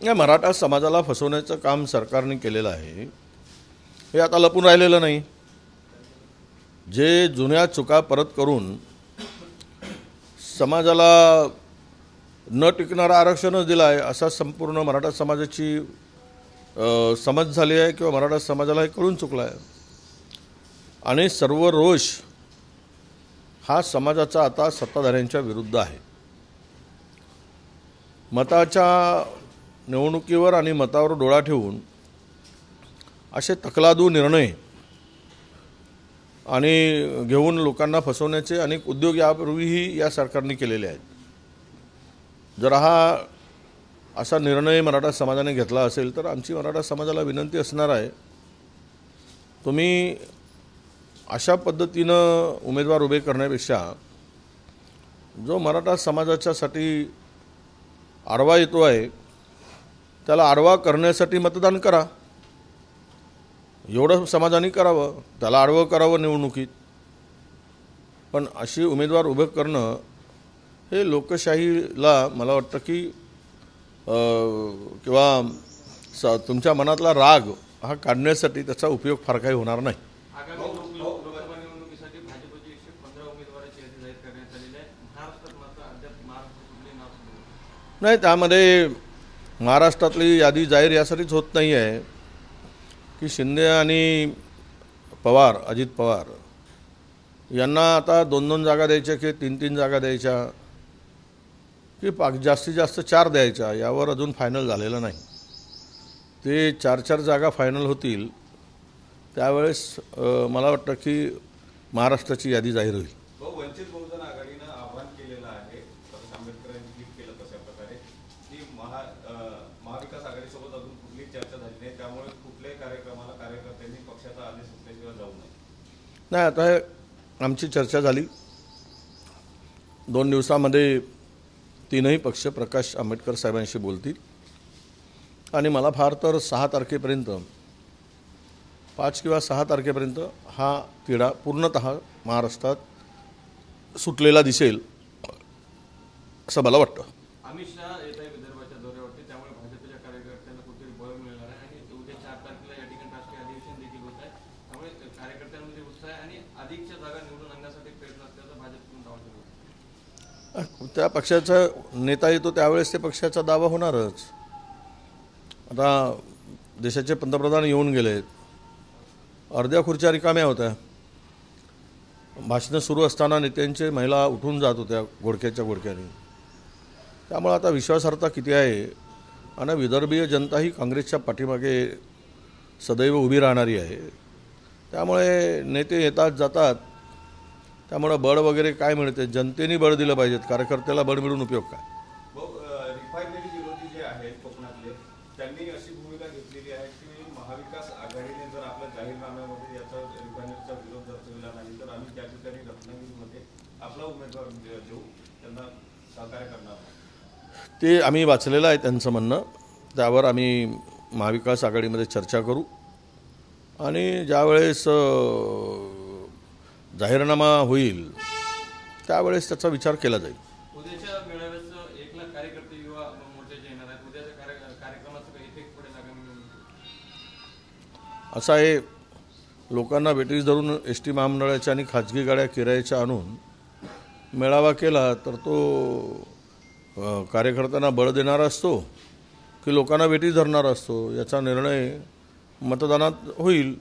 या मराठा समाजाला फसवण्याचं काम सरकारने केलेलं आहे, हे आता लपून राहिलेलं नाही। जे जुन्या चुका परत करून समाजाला न टिकणारं आरक्षणच दिलं आहे असा संपूर्ण मराठा समाजाची समज झाली आहे किंवा मराठा समाजाला हे कळून चुकलं आहे। आणि सर्व रोष हा समाजाचा आता सत्ताधाऱ्यांच्या विरुद्ध आहे। मताच्या निवडणुकीवर आणि मतावर डोळा ठेवून असे तकलादू निर्णय आणि घेऊन लोकांना फसवण्याचे अनेक उद्योग यापूर्वीही या सरकारने केलेले आहेत। जर हा असा निर्णय मराठा समाजाने घेतला असेल तर आमची मराठा समाजाला विनंती असणार आहे, तुम्ही अशा पद्धतीनं उमेदवार उभे करण्यापेक्षा जो मराठा समाजाच्यासाठी आडवा येतो आहे त्याला आडवा करण्यासाठी मतदान करा, एवढं समाजाने करावं, त्याला आडवं करावं निवडणुकीत। पण अशी उमेदवार उभं करणं हे लोकशाहीला मला वाटतं की किंवा तुमच्या मनातला राग हा काढण्यासाठी त्याचा उपयोग फार काही होणार नाही। नाही, त्यामध्ये महाराष्ट्रातली यादी जाहीर यासाठीच होत नाही आहे की शिंदे आणि पवार, अजित पवार यांना आता 2-2 जागा द्यायच्या की 3-3 जागा द्यायच्या की जास्तीत जास्त 4 द्यायच्या यावर अजून फायनल झालेलं नाही। ते 4-4 जागा फायनल होतील त्यावेळेस मला वाटतं की महाराष्ट्राची यादी जाहीर होईल। वंचित बहुजन आघाडीनं आव्हान केलेलं आहे, आंबेडकरांनी ट्विट केलं तशा प्रकारे की महाविकास आघाडीसोबत अजून कुठलीच चर्चा झाली नाही, त्यामुळे कुठल्याही कार्यक्रमाला कार्यकर्त्यांनी पक्षाचा आदेश असल्याशिवाय जाऊ नये। नाही, आता आमची चर्चा झाली, 2 दिवसामध्ये 3ही पक्ष प्रकाश आंबेडकर साहेबांशी बोलतील आणि मला फार तर 6 तारखेपर्यंत 5 किंवा 6 तारखेपर्यंत हा तिढा पूर्णतः महाराष्ट्रात सुटलेला दिसेल असं मला वाटतं। अमित शहा येत आहे विदर्भाच्या दौऱ्यावरती, त्यामुळे भाजपच्या कार्यकर्त्यांना कुठेतरी बळ मिळणार आहे आणि उद्या 4 तारखेला या ठिकाणी राष्ट्रीय अधिवेशन देखील होत आहे, त्यामुळे कार्यकर्त्यांमध्ये उत्साह आहे आणि अधिकच्या जागा निवडून आणण्यासाठी प्रयत्न असल्याचा भाजपकडून दावा केला। त्या पक्षाचा नेता येतो त्यावेळेस ते पक्षाचा दावा होणारच। आता देशाचे पंतप्रधान येऊन गेलेत, अर्ध्या खुर्च्या रिकाम्या होत्या, भाषणं सुरू असताना नेत्यांचे महिला उठून जात होत्या घोडक्याच्या घोडक्याने। त्यामुळे आता विश्वासार्हता किती आहे आणि विदर्भीय जनता ही काँग्रेसच्या पाठीमागे सदैव उभी राहणारी आहे। त्यामुळे नेते येतात जातात, त्यामुळे बळ वगैरे काय मिळते, जनतेने बळ दिलं पाहिजेत, कार्यकर्त्याला बळ मिळून उपयोग काय। रिफायनरी विरोधी जे आहेत कोकणातले त्यांनी अशी भूमिका घेतलेली आहे की महाविकास आघाडीने जर आपल्या जाहीरनाम्यामध्ये याचा रिफायनरीचा विरोध दर्शविला नाही तर आम्ही त्या ठिकाणी रत्नागिरीमध्ये आपला उमेदवार देऊ, त्यांना सहकार्य करणार। ते आम्ही वाचलेलं आहे त्यांचं म्हणणं, त्यावर आम्ही महाविकास आघाडीमध्ये चर्चा करू आणि ज्यावेळेस जाहीरनामा होईल त्यावेळेस त्याचा विचार केला जाईल। उद्याच्या मेळाव्याचं 1 लाख कार्यकर्ते युवा मोर्चाचे येणार आहेत, उद्याच्या कार्यक्रमाचा काही इफेक्ट पडेल आगामी? असं आहे, लोकांना वेटीस धरून एस टी महामंडळाच्या आणि खाजगी गाड्या किरायाच्या आणून मेळावा केला तर तो कार्यकर्त्यांना बळ देणारा असतो की लोकांना वेटीस धरणारा असतो याचा निर्णय मतदानात होईल।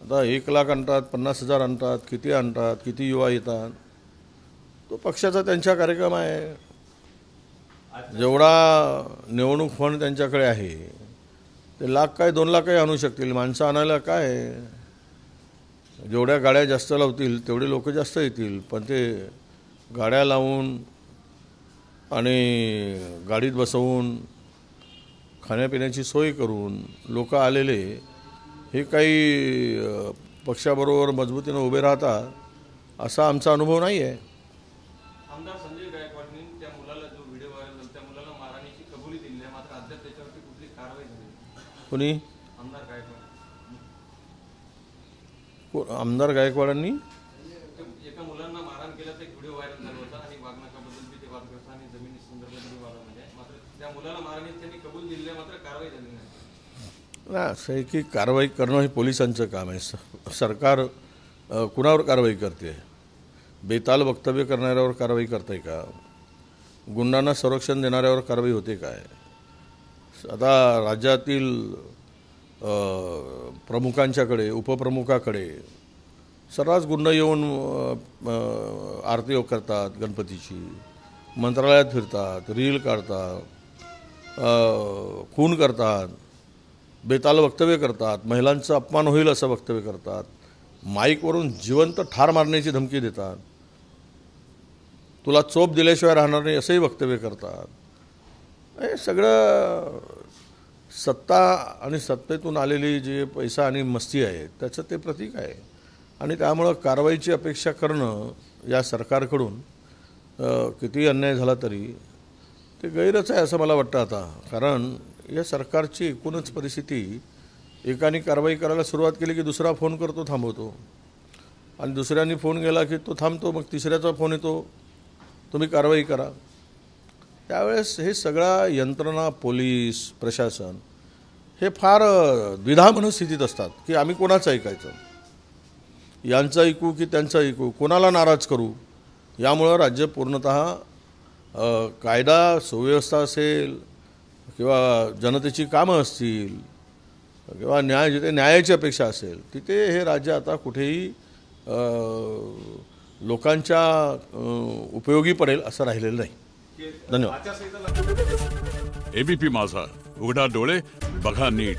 आता 1 लाख आणतात, 50,000 आणतात, किती आणतात, किती युवा येतात, तो पक्षाचा त्यांचा कार्यक्रम आहे। जेवढा निवडणूक फंड त्यांच्याकडे आहे ते 1 लाख काय 2 लाखही आणू शकतील, माणसं आणायला काय, जेवढ्या गाड्या जास्त लावतील तेवढे लोक जास्त येतील। पण ते गाड्या लावून आणि गाडीत बसवून खाण्यापिण्याची सोय करून लोक आलेले हे काही पक्षाबरोबर मजबूतीने उभे राहतात असा आमचा अनुभव नाही आहे। आमदार संजय गायकवाडनी त्या मुलाला जो व्हिडिओ व्हायरल झाला त्या मुलाला मारहाणीची कबुली दिली आहे, मात्र अद्याप त्याच्यावरती कुठली कारवाई झाली? कोणी? आमदार गायकवाड। आमदार गायकवाडांनी एका मुलांना मारहाण केल्याचा एक व्हिडिओ व्हायरल झाला होता आणि वागणकाबद्दल ते वादग्रस्त आणि जमिनी संदर्भात वादामध्ये, मात्र त्या मुलाला मारण्यास त्यांनी कबूल दिले, मात्र कारवाई झाली नाही. नाही, असं आहे की कारवाई करणं हे पोलिसांचं काम आहे. सरकार कुणावर कारवाई करते? बेताल वक्तव्य करणाऱ्यावर कारवाई करते का? गुंडांना संरक्षण देणाऱ्यावर कारवाई होते काय? आता राज्यातील प्रमुखांच्याकडे, उपप्रमुखाकडे सर्रास गुंड येऊन आरती करतात गणपतीची, मंत्रालयात फिरतात, रील काढतात, खून करतात, बेताल वक्तव्य करतात, महिलांचा अपमान होईल असं वक्तव्य करतात, माईकवरून जिवंत ठार मारण्याची धमकी देतात, तुला चोप दिल्याशिवाय राहणार नाही असंही वक्तव्य करतात. हे सगळं सत्ता आणि सत्तेतून आलेली जी पैसा आणि मस्ती आहे त्याचं ते प्रतीक आहे. आणि त्यामुळं कारवाईची अपेक्षा करणं या सरकारकडून किती अन्याय झाला तरी ते गैरच आहे असं मला वाटतं आता. कारण या सरकारची एकूणच परिस्थिती, एकाने कारवाई करायला सुरुवात केली की दुसरा फोन करतो, थांबवतो, आणि दुसऱ्यांनी फोन केला की तो थांबतो, मग तिसऱ्याचा फोन येतो, तुम्ही कारवाई करा. त्यावेळेस हे सगळा यंत्रणा, पोलीस प्रशासन हे फार द्विधा मनस्थितीत असतात की आम्ही कोणाचं ऐकायचं, यांचं ऐकू की त्यांचं ऐकू, कोणाला नाराज करू. यामुळं राज्य पूर्णतः कायदा सुव्यवस्था असेल किंवा जनतेची कामं असतील किंवा जिथे न्यायाची अपेक्षा असेल तिथे हे राज्य आता कुठेही लोकांच्या उपयोगी पडेल असं राहिलेलं नाही. धन्यवाद. एबीपी माझा, उघडा डोळे बघा नीट.